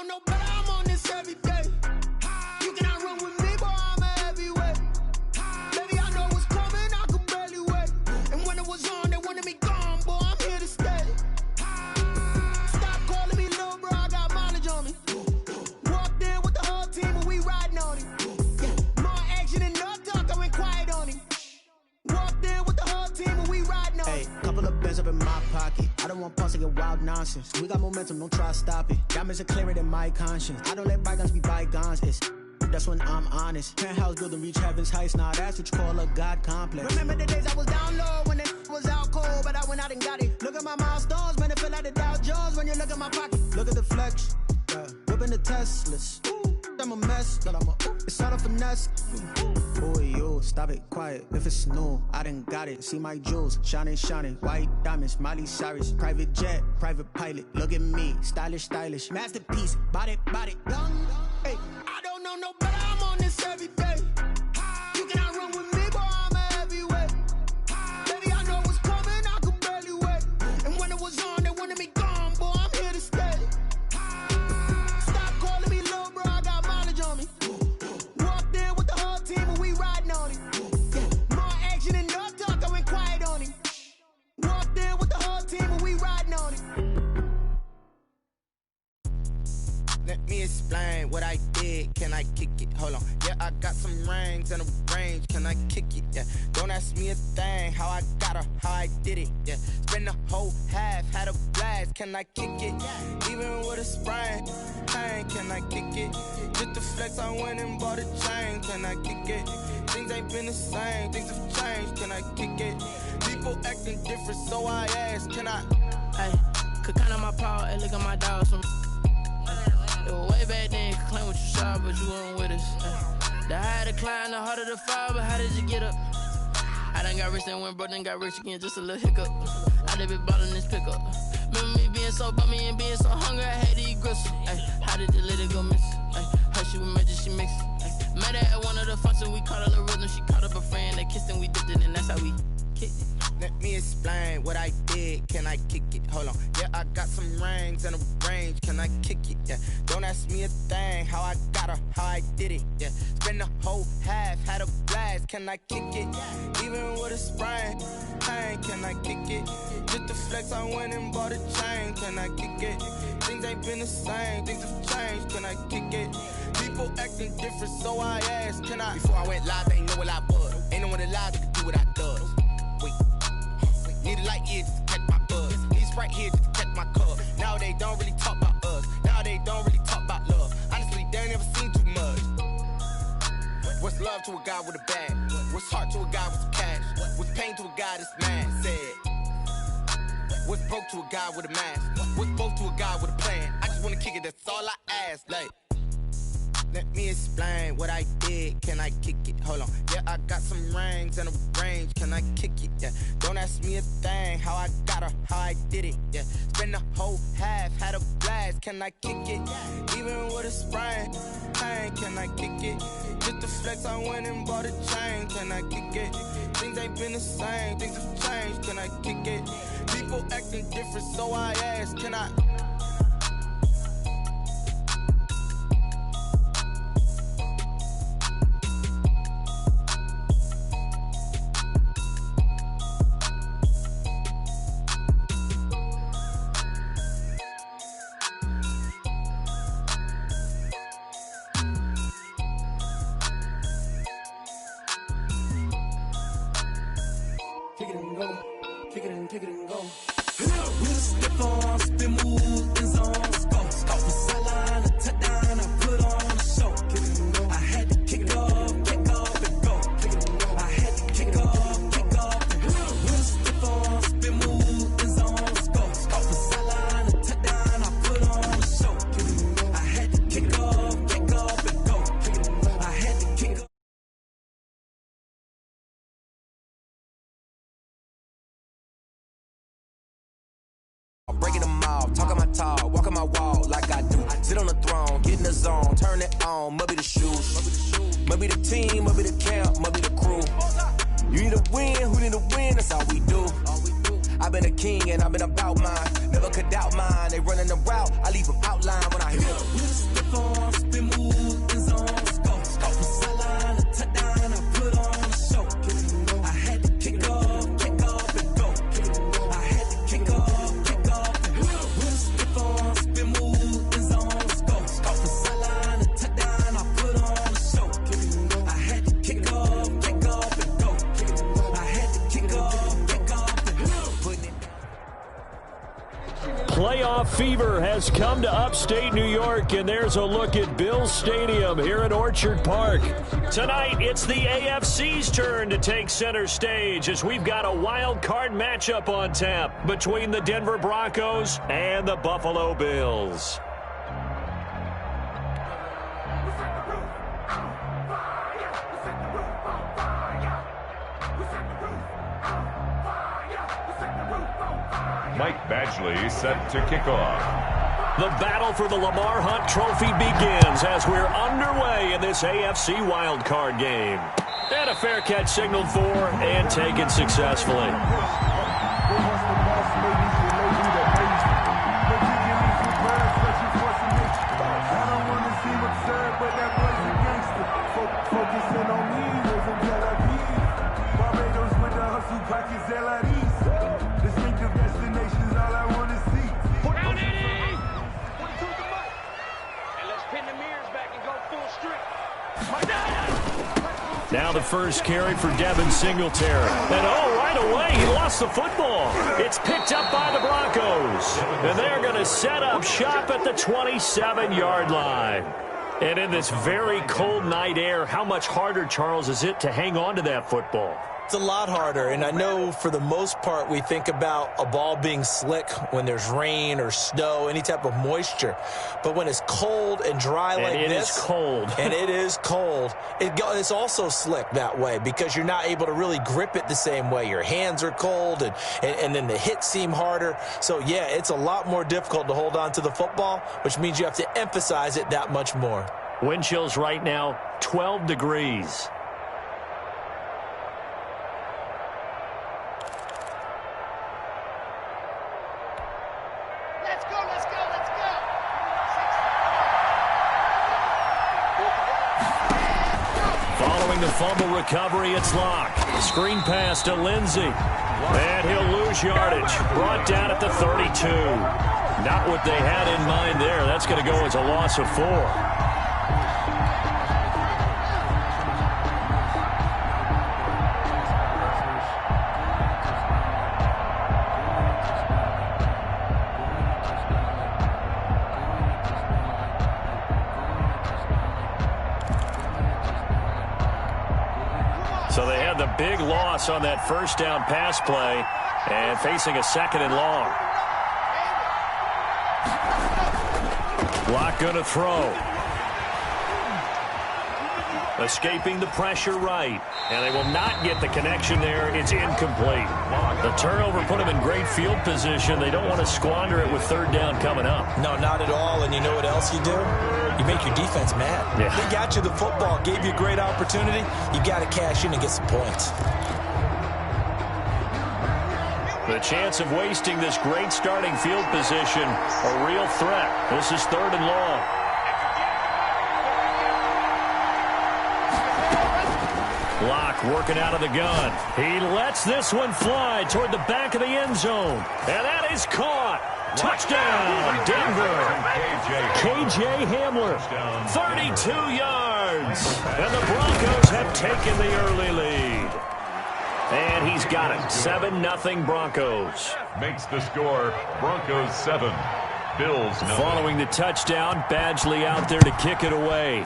know no better, I'm on this every day. You cannot run with me, boy, I'm a heavyweight. Baby, I know what's coming, I could barely wait. And when it was on, they wanted me gone, boy, I'm here to stay. Stop calling me little bro, I got mileage on me. Walked in with the whole team and we riding on him. Yeah, more action than no talk, I went quiet on him. Walked in with the whole team and we riding on him. Hey, couple of bands up in my pocket. I don't want pause to get wild nonsense. We got momentum, don't try to stop it. Diamonds are clearer than my conscience. I don't let bygones be bygones. That's when I'm honest. Penthouse building, reach heaven's heights. Now that's what you call a God complex. Remember the days I was down low when it was out cold, but I went out and got it. Look at my milestones, man, it feel like the Dow Jones when you look at my pocket. Look at the flex, yeah. Whipping the Teslas. I'm a mess, but it's all a finesse. Boy, you stop it, quiet. If it's new, I done got it. See my jewels, shining, shining. White diamonds, Miley Cyrus. Private jet, private pilot. Look at me, stylish, stylish. Masterpiece, body, young. Hey, I don't know no better, I'm on this every day. You cannot run with me, boy, I'm a heavyweight. Baby, I know what's coming, I could barely wait. And when it was on, they wanted me gone, boy, I'm here to stay. Stop calling me little bro, I got mileage on me. Walked in with the whole team and we riding on him. Yeah, more action than no talk, I went quiet on him. Walked in with the whole team and we riding on him. Let me explain what I did. Can I kick it? Hold on. Yeah, I got some rings and a range. Can I kick it? Yeah. Don't ask me a thing. How I got her, how I did it. Yeah. Spend the whole half, had a blast. Can I kick it? Even with a sprain. Pain, can I kick it? Just to flex, I went and bought a chain. Can I kick it? Things ain't been the same. Things have changed. Can I kick it? People acting different, so I ask. Can I? Hey, could count on my power and look at my dogs from. It was way back then, could claim what you saw, but you weren't with us. The higher the climb, the harder the fall, but how did you get up? I done got rich and went broke, then got rich again, just a little hiccup. I done been ballin' this pickup. Remember me being so bummy and being so hungry, I had to eat gristle. How did the lady go miss? Her she was magic, she mixed. Met her at one of the functions, we caught a little rhythm, she caught up a friend, they kissed and we dipped it, and that's how we kicked it. Let me explain what I did. Can I kick it? Hold on. Yeah, I got some rings and a range. Can I kick it? Yeah. Don't ask me a thing. How I got her, how I did it. Yeah. Spend the whole half, had a blast. Can I kick it? Even with a sprain. Pain, can I kick it? Just to flex, I went and bought a chain. Can I kick it? Things ain't been the same. Things have changed. Can I kick it? People acting different, so I asked. Can I? Before I went live, they ain't know what I was. Ain't no one alive that could do what I does. Wait. Need a light here just to catch my buzz. Need Sprite here just to catch my cup. Now they don't really talk about us. Now they don't really talk about love. Honestly, they ain't never seen too much. What's love to a guy with a bag? What's heart to a guy with some cash? What's pain to a guy that's mad? Said. What's broke to a guy with a mask? What's broke to a guy with a plan? I just wanna kick it, that's all I ask. Like, let me explain what I did. Can I kick it? Hold on. Yeah, I got some rings and a range. Can I kick it? Yeah. Don't ask me a thing. How I got her, how I did it. Yeah. Spend the whole half, had a blast. Can I kick it? Even with a sprain. Pain, can I kick it? Just to flex, I went and bought a chain. Can I kick it? Things ain't been the same. Things have changed. Can I kick it? People acting different, so I ask. Can I? Kick it and go. We'll step on, spin, move, in zone, let's go. Off the sideline, a touchdown, I put on a show. I had to kick off and go. I had to kick off and go. We'll step on, spin, move, in zone, let's go. Off the sideline, a touchdown, I put on a show. I had to kick off and go. I had to kick off. Breaking them off, talking my talk, walking my wall like I do. Sit on the throne, get in the zone, turn it on, maybe the shoes. Maybe the team, maybe the camp, maybe the crew. You need a win, who need a win, that's all we do. I've been a king and I've been about mine, never could doubt mine. They running the route, I leave them outline when I hit them. fever has come to upstate New York, and there's a look at Bills Stadium here at Orchard Park. Tonight, it's the AFC's turn to take center stage as we've got a wild card matchup on tap between the Denver Broncos and the Buffalo Bills. Mike Badgley set to kick off. The battle for the Lamar Hunt Trophy begins as we're underway in this AFC wildcard game. And a fair catch signaled for and taken successfully. Now the first carry for Devin Singletary. And right away, he lost the football. It's picked up by the Broncos. And they're going to set up shop at the 27-yard line. And in this very cold night air, how much harder, Charles, is it to hang on to that football? It's a lot harder, and I know for the most part we think about a ball being slick when there's rain or snow, any type of moisture. But when it's cold and dry like this. And it is cold. And it is cold. It's also slick that way because you're not able to really grip it the same way. Your hands are cold, and then the hits seem harder. So, yeah, it's a lot more difficult to hold on to the football, which means you have to emphasize it that much more. Wind chills right now, 12 degrees. The fumble recovery, it's Locke. Screen pass to Lindsey. And he'll lose yardage. Brought down at the 32. Not what they had in mind there. That's going to go as a loss of 4. So they had the big loss on that first down pass play and facing a second and long. Locke going to throw. Escaping the pressure right. And they will not get the connection there. It's incomplete. The turnover put them in great field position. They don't want to squander it with third down coming up. No, not at all. And you know what else you do? You make your defense mad. Yeah. They got you the football, gave you a great opportunity. You got to cash in and get some points. The chance of wasting this great starting field position, a real threat. This is third and long. Locke working out of the gun. He lets this one fly toward the back of the end zone. And that is caught. Touchdown, Denver. KJ Hamler, 32 yards. And the Broncos have taken the early lead. And he's got it. 7-0 Broncos. Makes the score Broncos 7, Bills 9. Following the touchdown, Badgley out there to kick it away.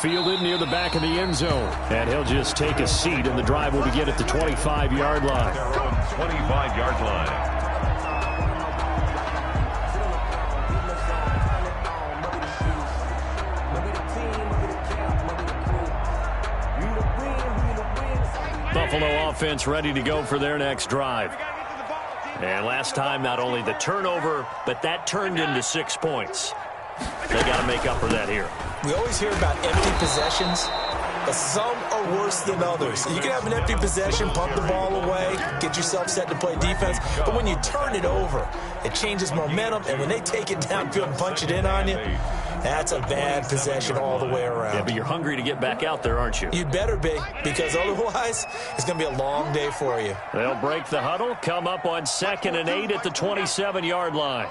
Fielded near the back of the end zone. And he'll just take a seat, and the drive will begin at the 25-yard line. Their own 25-yard line. Buffalo offense ready to go for their next drive. And last time, not only the turnover, but that turned into 6 points. They got to make up for that here. We always hear about empty possessions, but some are worse than others. You can have an empty possession, pump the ball away, get yourself set to play defense, but when you turn it over, it changes momentum, and when they take it downfield and punch it in on you, that's a bad possession all the way around. Yeah, but you're hungry to get back out there, aren't you? You'd better be, because otherwise, it's going to be a long day for you. They'll break the huddle, come up on 2nd and 8 at the 27-yard line.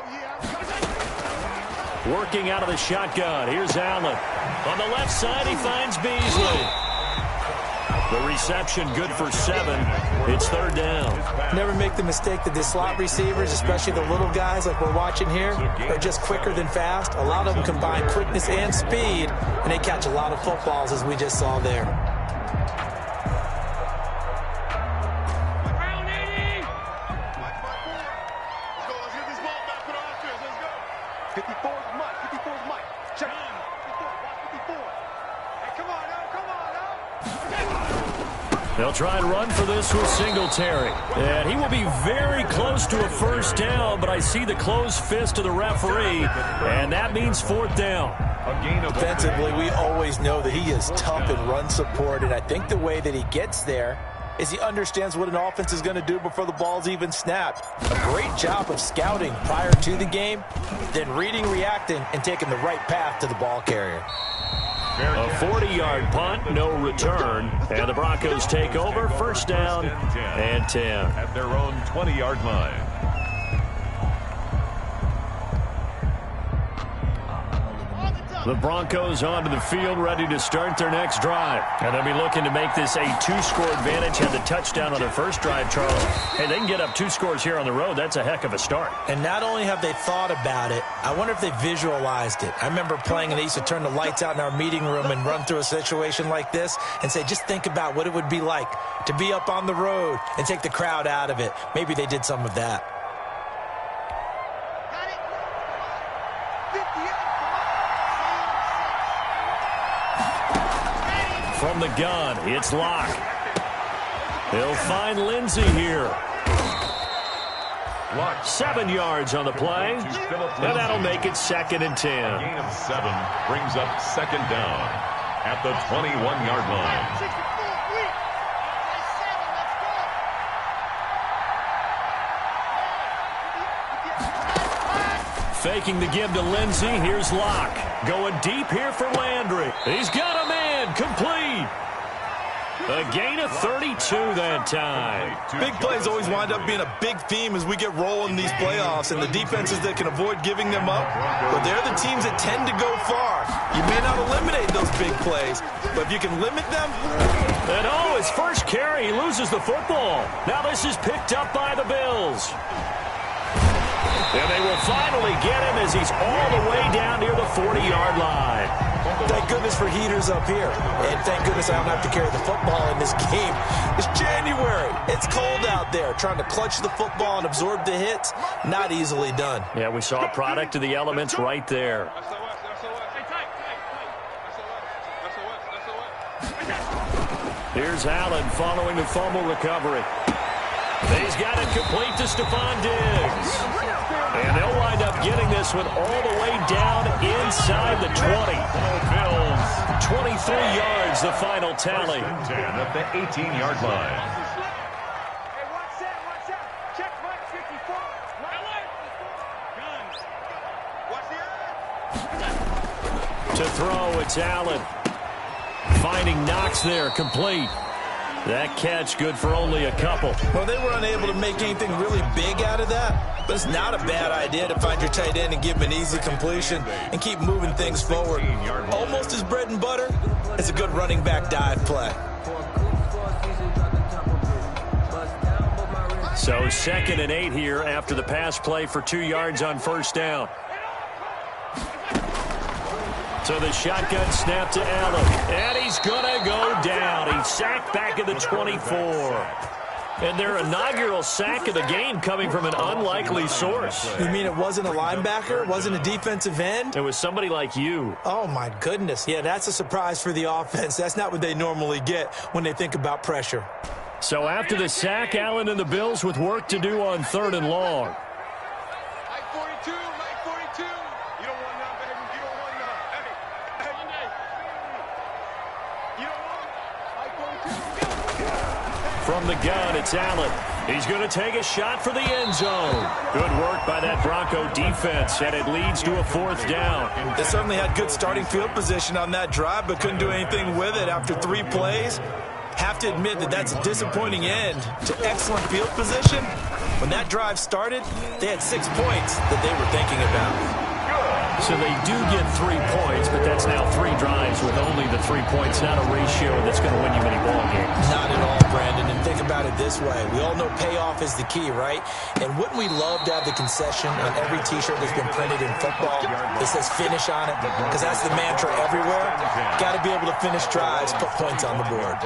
Working out of the shotgun. Here's Allen. On the left side, he finds Beasley. The reception good for 7. It's 3rd down. Never make the mistake that the slot receivers, especially the little guys like we're watching here, are just quicker than fast. A lot of them combine quickness and speed, and they catch a lot of footballs, as we just saw there. They'll try and run for this with Singletary. And he will be very close to a 1st down, but I see the closed fist of the referee, and that means 4th down. Defensively, we always know that he is tough in run support, and I think the way that he gets there is he understands what an offense is going to do before the ball's even snapped. A great job of scouting prior to the game, then reading, reacting, and taking the right path to the ball carrier. A 40-yard punt, no return, and the Broncos take over, 1st down and 10. At their own 20-yard line. The Broncos onto the field, ready to start their next drive. And they'll be looking to make this a 2-score advantage. Had the touchdown on their first drive, Charles. Hey, they can get up 2 scores here on the road. That's a heck of a start. And not only have they thought about it, I wonder if they visualized it. I remember playing, and they used to turn the lights out in our meeting room and run through a situation like this and say, just think about what it would be like to be up on the road and take the crowd out of it. Maybe they did some of that. From the gun, it's Locke. He'll find Lindsey here. 7 yards on the play, and that'll make it 2nd and 10. A gain of 7 brings up 2nd down at the 21-yard line. Faking the give to Lindsey. Here's Locke. Going deep here for Landry. He's got a man. Complete. A gain of 32 that time. Big plays always wind up being a big theme as we get rolling these playoffs, and the defenses that can avoid giving them up, but they're the teams that tend to go far. You may not eliminate those big plays, but if you can limit them. And his first carry, he loses the football. Now this is picked up by the Bills. And they will finally get him as he's all the way down near the 40-yard line. Thank goodness for heaters up here. And thank goodness I don't have to carry the football in this game. It's January. It's cold out there. Trying to clutch the football and absorb the hits, not easily done. Yeah, we saw a product of the elements right there. Here's Allen following the fumble recovery. He's got it complete to Stephon Diggs. And they'll wind up getting this one all the way down inside the 20. Bills. 23 yards, the final tally. 10 at the 18-yard line. To throw, it's Allen. Finding Knox there, complete. That catch good for only a couple. Well, they were unable to make anything really big out of that, but it's not a bad idea to find your tight end and give him an easy completion and keep moving things forward. Almost as bread and butter as a good running back dive play. So 2nd and 8 here after the pass play for 2 yards on first down. So the shotgun snap to Allen, and he's going to go down. He's sacked back at the 24. And their inaugural sack of the game coming from an unlikely source. You mean it wasn't a linebacker? It wasn't a defensive end? It was somebody like you. Oh, my goodness. Yeah, that's a surprise for the offense. That's not what they normally get when they think about pressure. So after the sack, Allen and the Bills with work to do on 3rd and long. From the gun, it's Allen. He's going to take a shot for the end zone. Good work by that Bronco defense, and it leads to a 4th down. They certainly had good starting field position on that drive, but couldn't do anything with it after 3 plays. Have to admit that that's a disappointing end to excellent field position. When that drive started, they had 6 points that they were thinking about. So they do get 3 points, but that's now 3 drives with only the 3 points. Not a ratio that's going to win you many ball games. Not at all, Brandon. And think about it this way. We all know payoff is the key, right? And wouldn't we love to have the concession on every T-shirt that's been printed in football that says finish on it? Because that's the mantra everywhere. Got to be able to finish drives, put points on the board.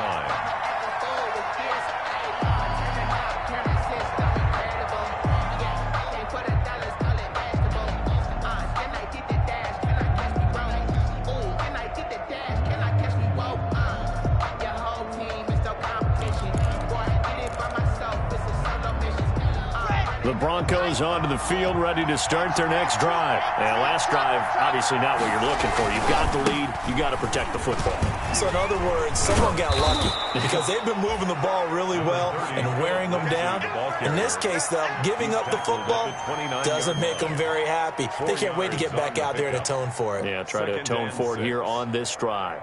The Broncos onto the field, ready to start their next drive. And last drive, obviously not what you're looking for. You've got the lead. You've got to protect the football. So in other words, someone got lucky because they've been moving the ball really well and wearing them down. In this case, though, giving up the football doesn't make them very happy. They can't wait to get back out there and atone for it. Yeah, try to atone for it here on this drive.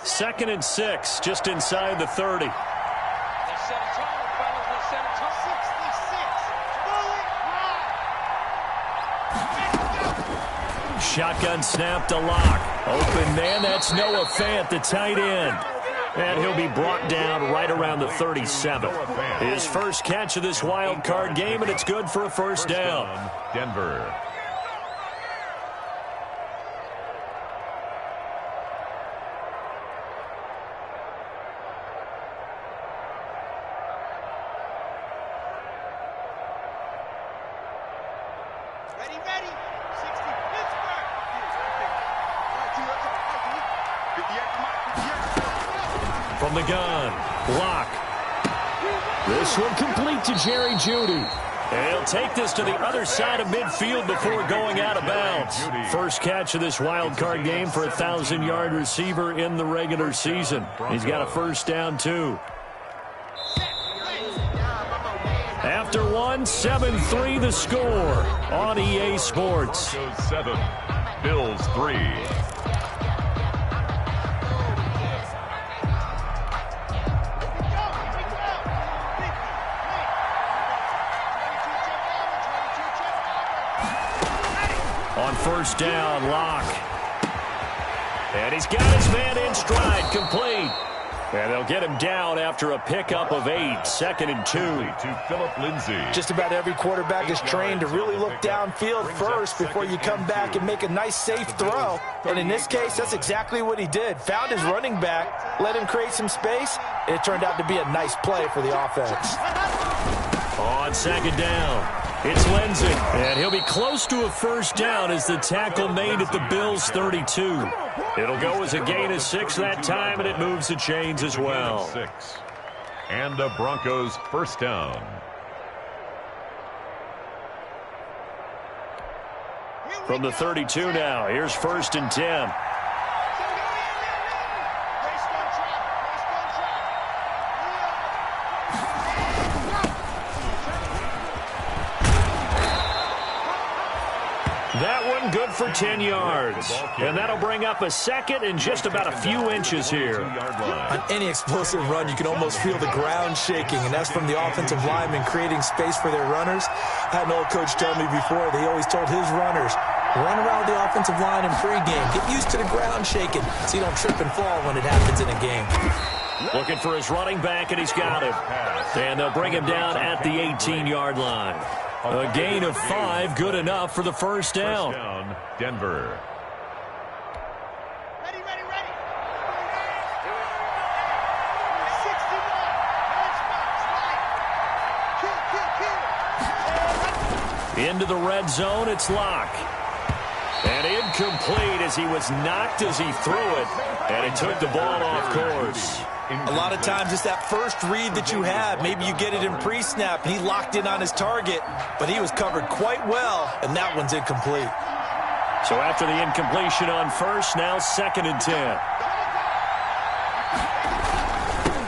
Second and 6, just inside the 30. Shotgun snap to Lock. Open man, that's Noah Fant, the tight end. And he'll be brought down right around the 37. His first catch of this wild card game, and it's good for a first down. Denver. From the gun, Lock. This one complete to Jerry Jeudy. And he'll take this to the other side of midfield before going out of bounds. First catch of this wild card game for a 1,000-yard receiver in the regular season. He's got a first down, too. After one, 7-3 the score on EA Sports. 7, Bills 3. On first down, Lock. And he's got his man in stride, complete. And they'll get him down after a pickup of 8, 2nd and 2. To Philip Lindsay. Just about every quarterback is trained to really look downfield first before you come back and make a nice, safe throw. And in this case, that's exactly what he did. Found his running back, let him create some space, and it turned out to be a nice play for the offense. On second down, it's Lindsay. And he'll be close to a first down as the tackle made at the Bills' 32. It'll go as a gain of 6 that time, and it moves the chains as well. 6. And the Broncos first down. From the 32 now, here's 1st and 10. That one good for 10 yards. And that'll bring up a 2nd and just about a few inches here. On any explosive run, you can almost feel the ground shaking, and that's from the offensive linemen creating space for their runners. I had an old coach tell me before, he always told his runners, run around the offensive line in pregame. Get used to the ground shaking so you don't trip and fall when it happens in a game. Looking for his running back, and he's got him. And they'll bring him down at the 18-yard line. A gain of 5, good enough for the first down. First down, Denver. Into the red zone, it's Lock. And incomplete as he was knocked as he threw it. And it took the ball off course. A lot of times it's that first read that you have. Maybe you get it in pre-snap. He locked in on his target, but he was covered quite well, and that one's incomplete. So after the incompletion on first, now 2nd and 10.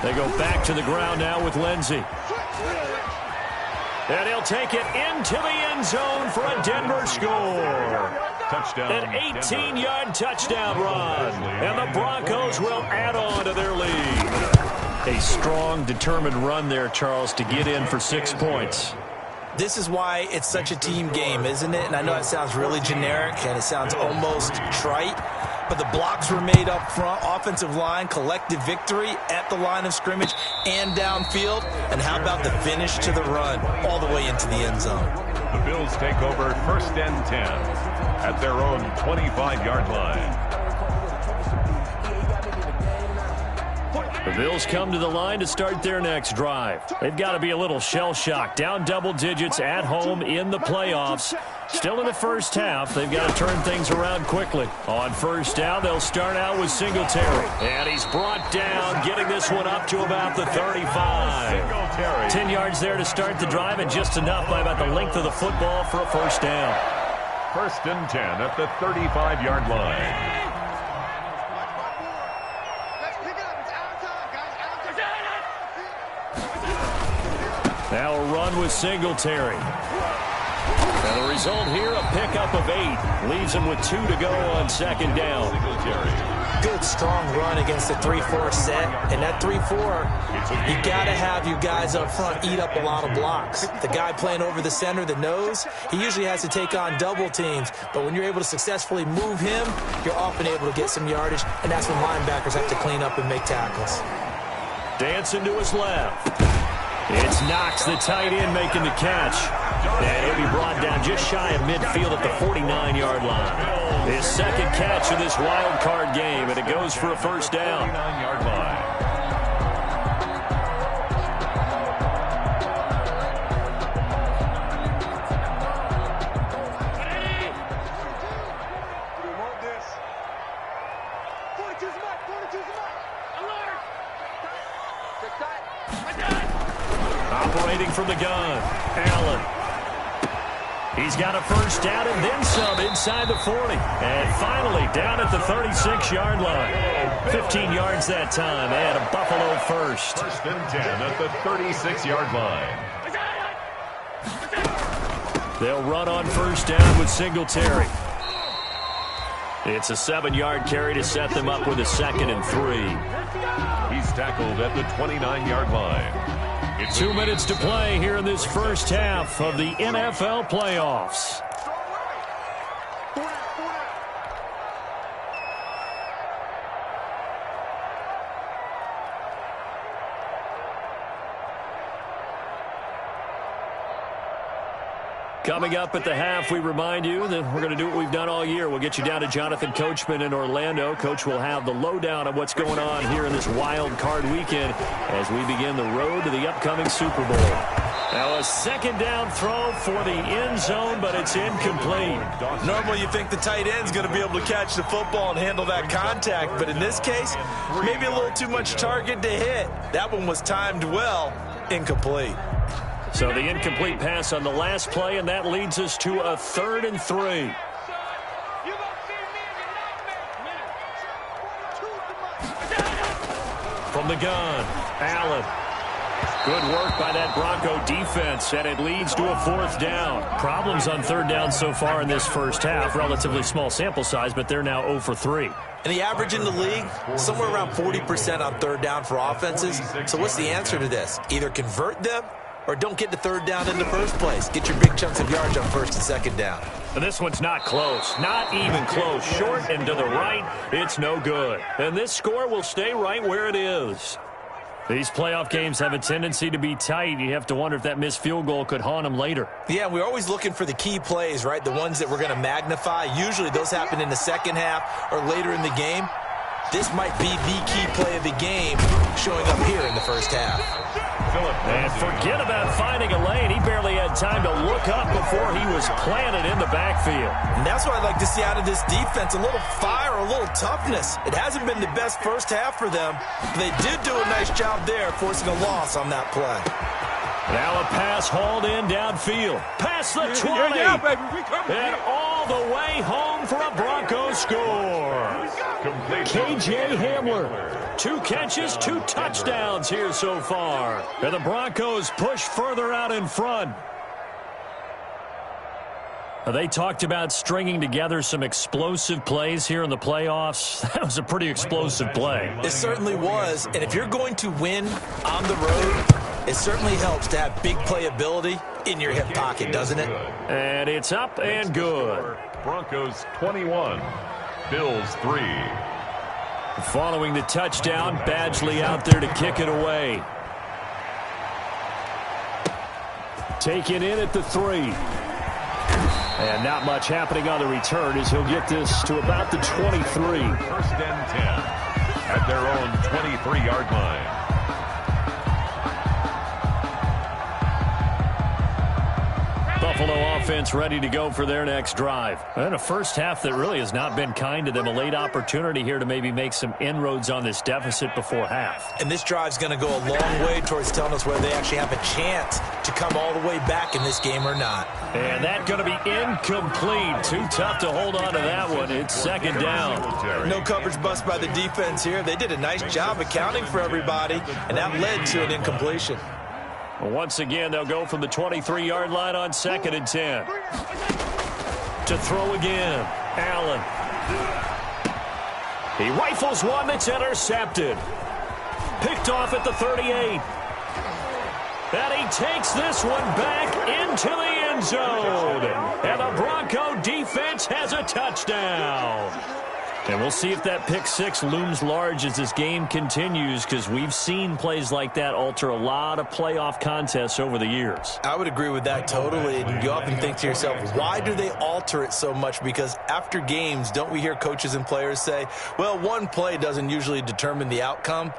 They go back to the ground now with Lindsay. And he'll take it into the end zone for a Denver score. Touchdown. An 18-yard touchdown run. And the Broncos will add on to their lead. A strong, determined run there, Charles, to get in for 6 points. This is why it's such a team game, isn't it? And I know it sounds really generic and it sounds almost trite, but the blocks were made up front, offensive line, collective victory at the line of scrimmage and downfield. And how about the finish to the run all the way into the end zone? The Bills take over 1st and 10 at their own 25-yard line. The Bills come to the line to start their next drive. They've got to be a little shell-shocked. Down double digits at home in the playoffs. Still in the first half. They've got to turn things around quickly. On 1st down, they'll start out with Singletary. And he's brought down, getting this one up to about the 35. 10 yards there to start the drive, and just enough by about the length of the football for a 1st down. 1st and 10 at the 35-yard line. Now a run with Singletary. Now the result here, a pickup of 8. Leaves him with 2 to go on 2nd down. Good, strong run against the 3-4 set. And that 3-4, you got to have you guys up front eat up a lot of blocks. The guy playing over the center, the nose, he usually has to take on double teams. But when you're able to successfully move him, you're often able to get some yardage. And that's when linebackers have to clean up and make tackles. Dancing to his left. It's Knox, the tight end, making the catch. And he'll be brought down just shy of midfield at the 49-yard line. His 2nd catch of this wild card game, and it goes for a 1st down. 49-yard line. Operating from the gun, Allen. He's got a 1st down and then some inside the 40. And finally down at the 36-yard line. 15 yards that time and a Buffalo 1st. 1st and 10 at the 36-yard line. They'll run on 1st down with Singletary. It's a 7-yard carry to set them up with a 2nd and 3. He's tackled at the 29-yard line. 2 minutes to play here in this first half of the NFL playoffs. Coming up at the half, we remind you that we're going to do what we've done all year. We'll get you down to Jonathan Coachman in Orlando. Coach will have the lowdown of what's going on here in this wild card weekend as we begin the road to the upcoming Super Bowl. Now a 2nd down throw for the end zone, but it's incomplete. Normally you think the tight end's going to be able to catch the football and handle that contact, but in this case, maybe a little too much target to hit. That one was timed well, incomplete. So the incomplete pass on the last play, and that leads us to a 3rd and 3. From the gun, Allen. Good work by that Bronco defense, and it leads to a 4th down. Problems on 3rd down so far in this first half. Relatively small sample size, but they're now 0 for 3. And the average in the league, somewhere around 40% on 3rd down for offenses. So what's the answer to this? Either convert them or don't get to 3rd down in the first place. Get your big chunks of yards on 1st and 2nd down. And this one's not close. Not even close. Short and to the right, it's no good. And this score will stay right where it is. These playoff games have a tendency to be tight. You have to wonder if that missed field goal could haunt them later. Yeah, we're always looking for the key plays, right? The ones that we're going to magnify. Usually those happen in the 2nd half or later in the game. This might be the key play of the game showing up here in the first half. And forget about finding a lane. He barely had time to look up before he was planted in the backfield. And that's what I'd like to see out of this defense, a little fire, a little toughness. It hasn't been the best first half for them, but they did do a nice job there forcing a loss on that play. Now a pass hauled in downfield. Past the 20. And all the way home for a Broncos score. KJ Hamler. 2 catches, 2 touchdowns here so far. And the Broncos push further out in front. They talked about stringing together some explosive plays here in the playoffs. That was a pretty explosive play. It certainly was. And if you're going to win on the road, it certainly helps to have big playability in your hip pocket, doesn't it? And it's up and good. Broncos 21, Bills 3. Following the touchdown, Badgley out there to kick it away. Taken in at the 3. And not much happening on the return as he'll get this to about the 23. First and 10 at their own 23-yard line. Buffalo offense ready to go for their next drive. And a first half that really has not been kind to them. A late opportunity here to maybe make some inroads on this deficit before half. And this drive's going to go a long way towards telling us whether they actually have a chance to come all the way back in this game or not. And that's going to be incomplete. Too tough to hold on to that one. It's second down. No coverage bust by the defense here. They did a nice job accounting for everybody, and that led to an incompletion. Once again, they'll go from the 23-yard line on second and 10. To throw again, Allen. He rifles one that's intercepted. Picked off at the 38. And he takes this one back into the end zone. And the Bronco defense has a touchdown. And we'll see if that pick six looms large as this game continues, because we've seen plays like that alter a lot of playoff contests over the years. I would agree with that totally. And you often think to yourself, why do they alter it so much? Because after games, don't we hear coaches and players say, well, one play doesn't usually determine the outcome?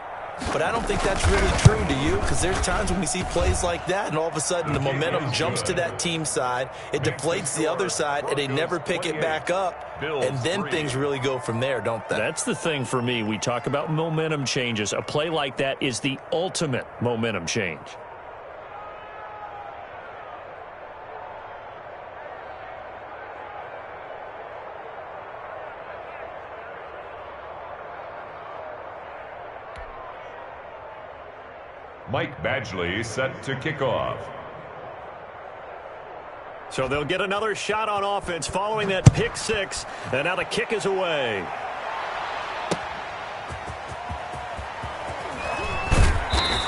But I don't think that's really true, do you? Because there's times when we see plays like that, and all of a sudden the momentum jumps to that team side, it deflates the other side, and they never pick it back up, and then things really go from there, don't they? That's the thing for me. We talk about momentum changes. A play like that is the ultimate momentum change. Mike Badgley set to kick off. So they'll get another shot on offense following that pick six. And now the kick is away.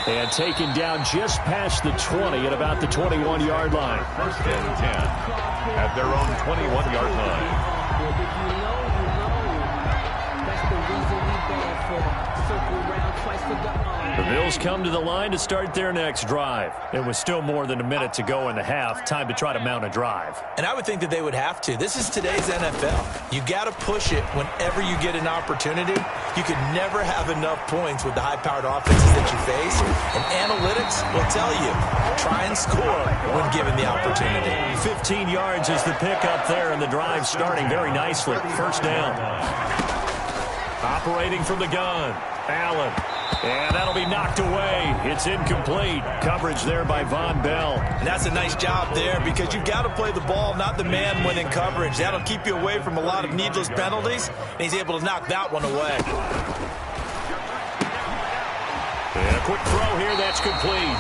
And taken down just past the 20 at about the 21-yard line. First and 10 at their own 21-yard line. The Bills come to the line to start their next drive. It was still more than a minute to go in the half. Time to try to mount a drive. And I would think that they would have to. This is today's NFL. You got to push it whenever you get an opportunity. You could never have enough points with the high-powered offenses that you face. And analytics will tell you, try and score when given the opportunity. 15 yards is the pickup there, and the drive starting very nicely. First down. Operating from the gun, Allen. And that'll be knocked away. It's incomplete. Coverage there by Von Bell. And that's a nice job there, because you've got to play the ball, not the man when in coverage. That'll keep you away from a lot of needless penalties, and he's able to knock that one away. And a quick throw here, that's complete.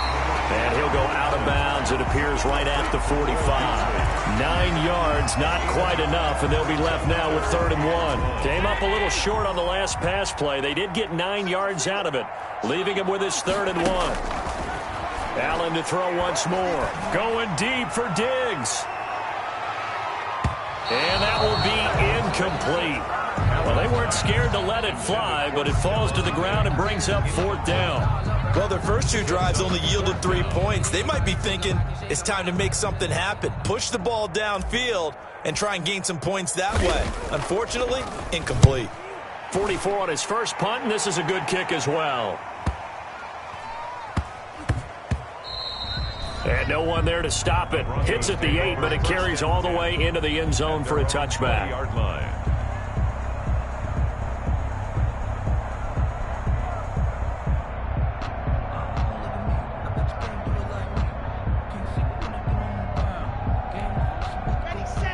And he'll go out of bounds. It appears right at the 45. 9 yards, not quite enough, and they'll be left now with 3rd and 1. Came up a little short on the last pass play. They did get 9 yards out of it, leaving him with his 3rd and 1. Allen to throw once more. Going deep for Diggs. And that will be incomplete. Well, they weren't scared to let it fly, but it falls to the ground and brings up 4th down. Well, their first 2 drives only yielded 3 points. They might be thinking it's time to make something happen. Push the ball downfield and try and gain some points that way. Unfortunately, incomplete. 44 on his first punt, and this is a good kick as well. And no one there to stop it. Hits at the 8, but it carries all the way into the end zone for a touchback.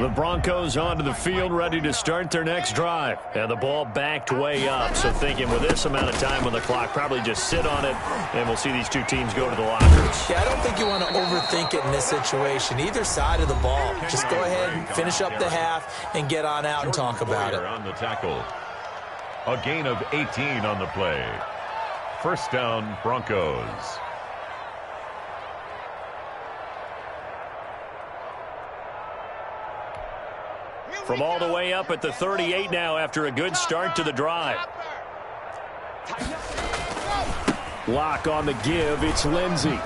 The Broncos onto the field, ready to start their next drive. And the ball backed way up, so thinking with this amount of time on the clock, probably just sit on it, and we'll see these two teams go to the lockers. Yeah, I don't think you want to overthink it in this situation. Either side of the ball. Just go ahead and finish up the half and get on out and talk about it. On the tackle. A gain of 18 on the play. First down, Broncos. From all the way up at the 38 now after a good start to the drive. Lock on the give. It's Lindsey.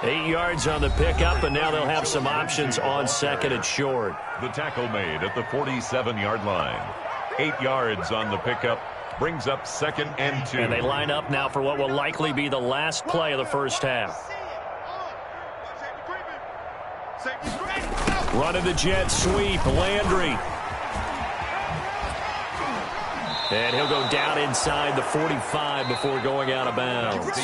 8 yards on the pickup, and now they'll have some options on second and short. The tackle made at the 47-yard line. 8 yards on the pickup. Brings up 2nd and 2. And they line up now for what will likely be the last play of the first half. Running the jet sweep, Landry. And he'll go down inside the 45 before going out of bounds.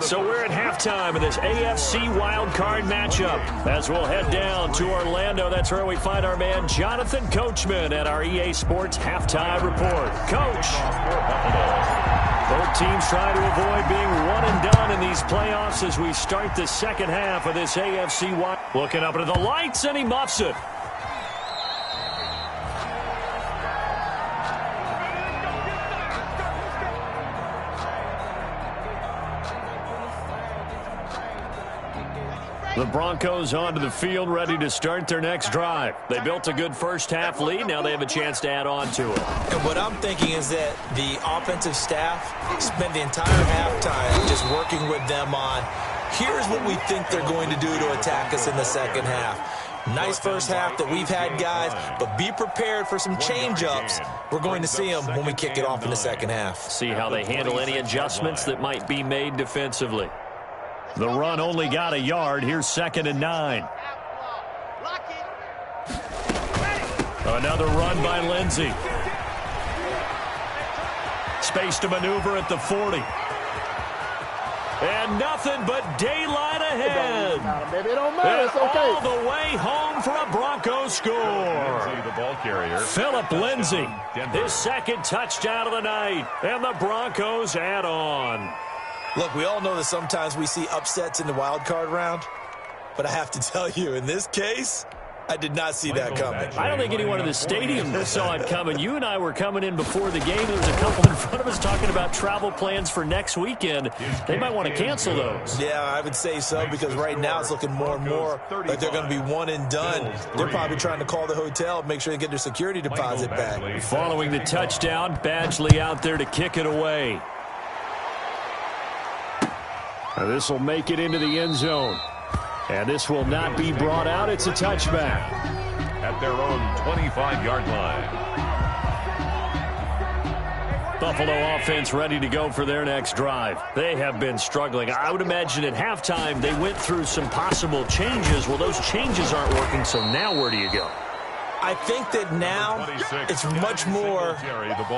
So we're at halftime of this AFC wildcard matchup. As we'll head down to Orlando, that's where we find our man Jonathan Coachman at our EA Sports Halftime Report. Coach. Both teams trying to avoid being one and done in these playoffs as we start the second half of this AFC wild. Looking up into the lights, and he muffs it. The Broncos onto the field, ready to start their next drive. They built a good first-half lead. Now they have a chance to add on to it. And what I'm thinking is that the offensive staff spent the entire halftime just working with them on, here's what we think they're going to do to attack us in the second half. Nice first half that we've had, guys, but be prepared for some change-ups. We're going to see them when we kick it off in the second half. See how they handle any adjustments that might be made defensively. The run only got a yard. Here's 2nd and 9. Another run by Lindsey. Space to maneuver at the 40. And nothing but daylight ahead. It don't matter. It's okay. All the way home for a Broncos score. Philip Lindsey, his second touchdown of the night. And the Broncos add on. Look, we all know that sometimes we see upsets in the wild card round, but I have to tell you, in this case, I did not see that coming. I don't think anyone in the stadium saw it coming. You and I were coming in before the game. There was a couple in front of us talking about travel plans for next weekend. They might want to cancel those. Yeah, I would say so, because right now it's looking more and more like they're going to be one and done. They're probably trying to call the hotel, make sure they get their security deposit back. Following the touchdown, Badgley out there to kick it away. This will make it into the end zone. And this will not be brought out. It's a touchback. At their own 25-yard line. Buffalo offense ready to go for their next drive. They have been struggling. I would imagine at halftime they went through some possible changes. Well, those changes aren't working, so now where do you go? I think that now it's much more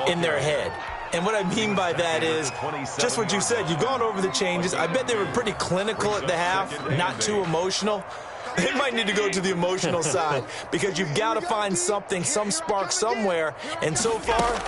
in their head. And what I mean by that is just what you said. You've gone over the changes. I bet they were pretty clinical at the half, not too emotional. They might need to go to the emotional side because you've got to find something, some spark somewhere. And so far,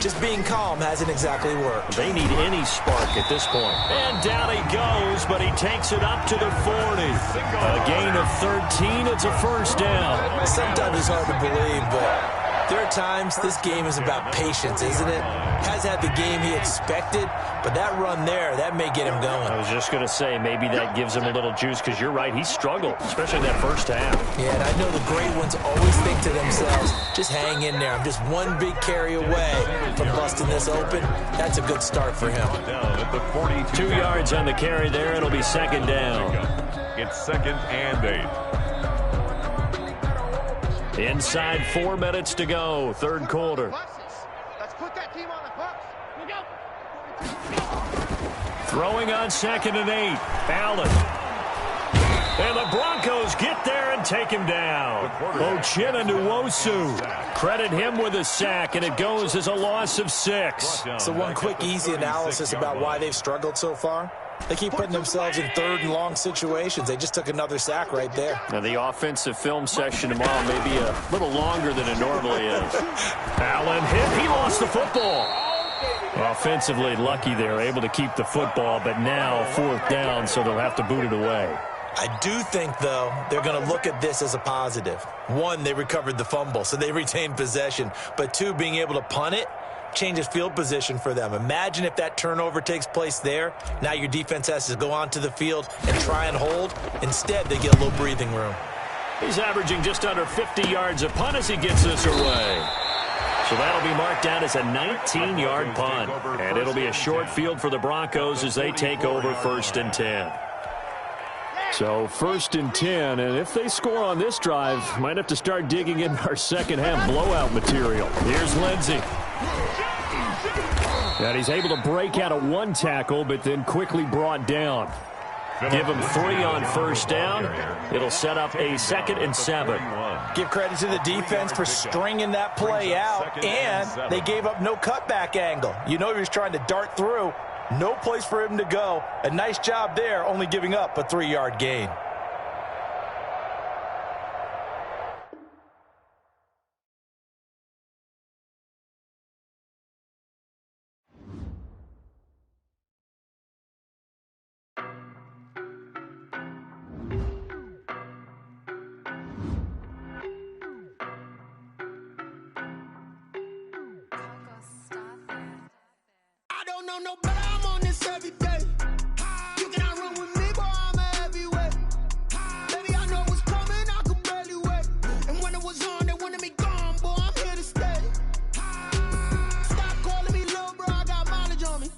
just being calm hasn't exactly worked. They need any spark at this point. And down he goes, but he takes it up to the 40. A gain of 13. It's a first down. Sometimes it's hard to believe, but there are times this game is about patience, isn't it? Has had the game he expected, but that run there, that may get him going. I was just going to say, maybe that gives him a little juice, because you're right, he struggled, especially in that first half. Yeah, and I know the great ones always think to themselves, just hang in there. I'm just one big carry away from busting this open. That's a good start for him. 2 yards on the carry there. It'll be 2nd down. It's 2nd and 8. Inside 4 minutes to go, third quarter. Let's put that team on the hooks. Throwing on 2nd and 8. Allen. And the Broncos get there and take him down. Uchenna Nwosu. Credit him with a sack, and it goes as a loss of 6. So one quick, easy analysis about why they've struggled so far. They keep putting themselves in 3rd and long situations. They just took another sack right there. Now the offensive film session tomorrow may be a little longer than it normally is. Allen hit. He lost the football. Offensively lucky they're able to keep the football, but now 4th down, so they'll have to boot it away. I do think, though, they're going to look at this as a positive. 1, they recovered the fumble, so they retained possession. But 2, being able to punt it changes field position for them. Imagine if that turnover takes place there. Now your defense has to go onto the field and try and hold. Instead, they get a little breathing room. He's averaging just under 50 yards a punt as he gets this away. So that'll be marked down as a 19-yard punt. And it'll be a short field for the Broncos as they take over 1st and 10. So 1st and 10, and if they score on this drive, might have to start digging in our second-half blowout material. Here's Lindsey. And he's able to break out of one tackle, but then quickly brought down. Give him 3 on 1st down. It'll set up a 2nd and 7. Give credit to the defense for stringing that play out, and they gave up no cutback angle. You know he was trying to dart through. No place for him to go. A nice job there, only giving up a 3-yard gain. I don't know no better, I'm on this every day. You cannot run with me, boy, I'm a heavyweight. Baby, I know what's coming, I could barely wait. And when it was on, they wanted me gone, boy, I'm here to stay. Stop calling me little bro, I got mileage on me.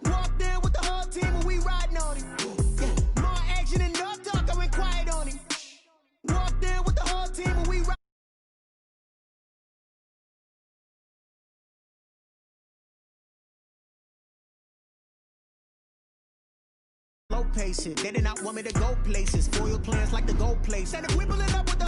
Walked in with the whole team and we riding on him. Yeah, more action and no talk, I went quiet on him. Walked in with the whole team and we riding. Low pace it. They did not want me to go places. Foil plans like the gold place. And if we pulling up with the